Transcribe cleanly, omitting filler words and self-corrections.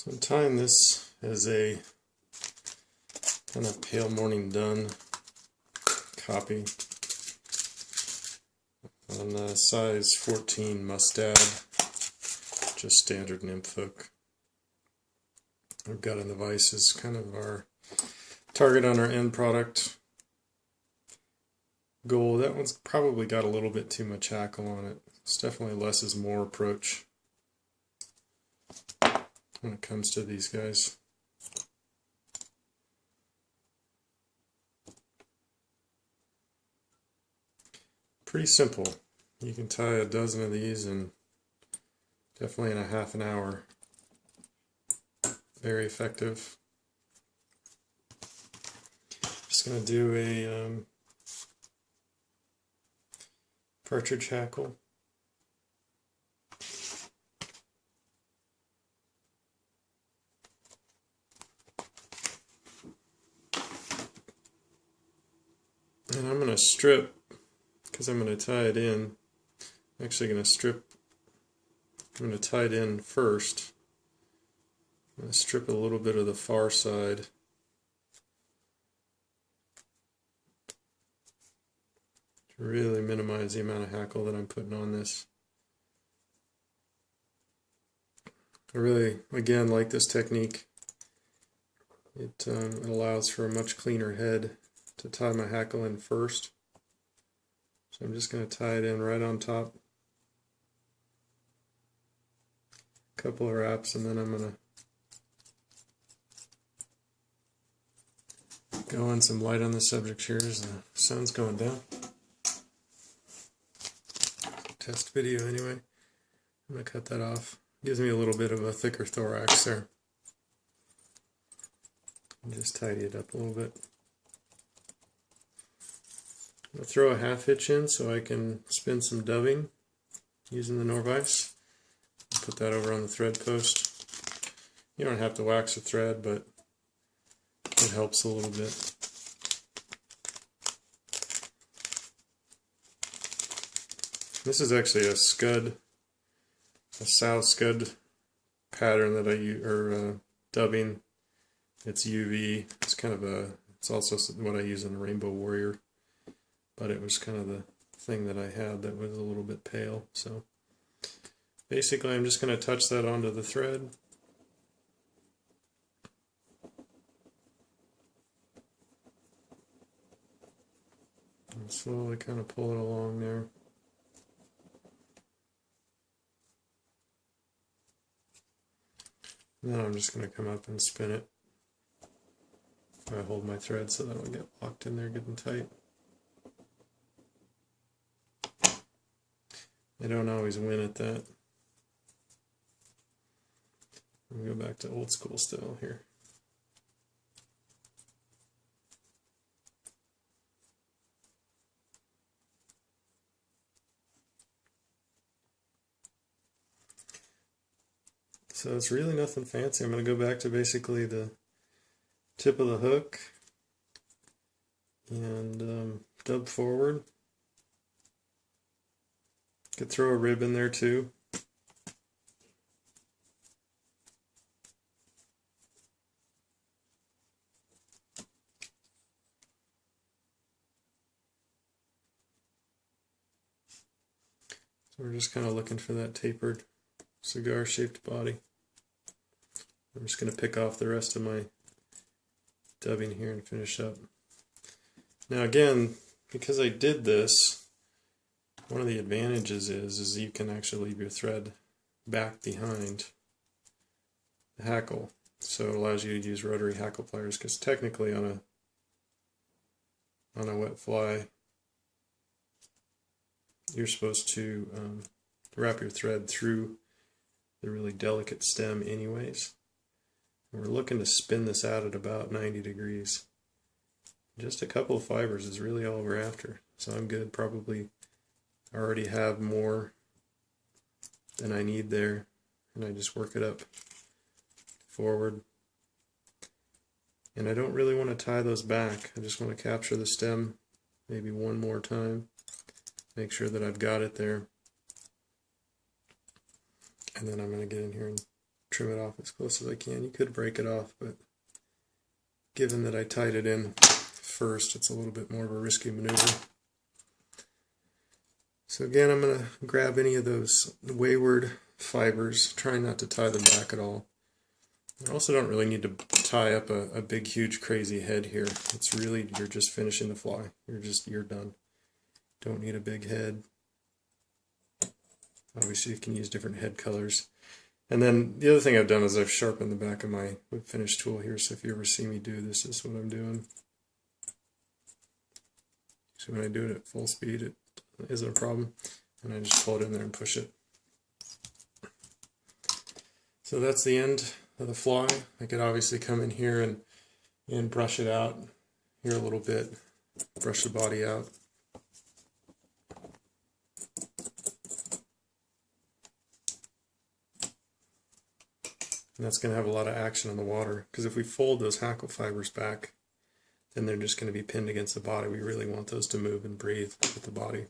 So I'm tying this as a kind of pale morning dun copy on a size 14 mustad, just standard nymph hook. I've got in the vise as kind of our target on our end product goal. That one's probably got a little bit too much hackle on it. It's definitely less is more approach when it comes to these guys. Pretty simple. You can tie a dozen of these in definitely in a half an hour. Very effective. Just going to do a partridge hackle. And I'm going to strip, because I'm going to tie it in. I'm actually going to strip, I'm going to tie it in first. I'm going to strip a little bit of the far side. To really minimize the amount of hackle that I'm putting on this. I really, again, like this technique. It allows for a much cleaner head to tie my hackle in first. So I'm just going to tie it in right on top. A couple of wraps, and then I'm going to go in some light on the subject here as the sun's going down. Test video anyway. I'm going to cut that off. Gives me a little bit of a thicker thorax there. And just tidy it up a little bit. I'm going to throw a half hitch in so I can spin some doving using the Nor-Vise. Put that over on the thread post. You don't have to wax the thread, but it helps a little bit. This is actually a scud, a sow scud pattern that I use, or dubbing. It's UV. It's kind of a, it's also what I use in a Rainbow Warrior, but it was kind of the thing that I had that was a little bit pale. So basically I'm just going to touch that onto the thread. And slowly kind of pull it along there. Then I'm just going to come up and spin it. I hold my thread so that I don't get locked in there good and tight. I don't always win at that. Let me go back to old school style here. So it's really nothing fancy. I'm going to go back to basically the tip of the hook and dub forward. Could throw a rib in there too. So we're just kind of looking for that tapered cigar-shaped body. I'm just going to pick off the rest of my dubbing here and finish up. Now again, because I did this, one of the advantages is you can actually leave your thread back behind the hackle. So it allows you to use rotary hackle pliers, because technically on a wet fly, you're supposed to wrap your thread through the really delicate stem anyways. And we're looking to spin this out at about 90 degrees. Just a couple of fibers is really all we're after. So I'm good. Probably already have more than I need there, and I just work it up forward. And I don't really want to tie those back. I just want to capture the stem maybe one more time. Make sure that I've got it there. And then I'm going to get in here and trim it off as close as I can. You could break it off, but given that I tied it in first, it's a little bit more of a risky maneuver. So again, I'm going to grab any of those wayward fibers, trying not to tie them back at all. I also don't really need to tie up a big, huge, crazy head here. It's really, you're just finishing the fly. You're done. Don't need a big head. Obviously you can use different head colors. And then the other thing I've done is I've sharpened the back of my whip finish tool here, so if you ever see me do this, this is what I'm doing. So when I do it at full speed, it isn't a problem, and I just pull it in there and push it. So that's the end of the fly. I could obviously come in here and brush it out here a little bit, brush the body out. And that's going to have a lot of action on the water, because if we fold those hackle fibers back, then they're just going to be pinned against the body. We really want those to move and breathe with the body.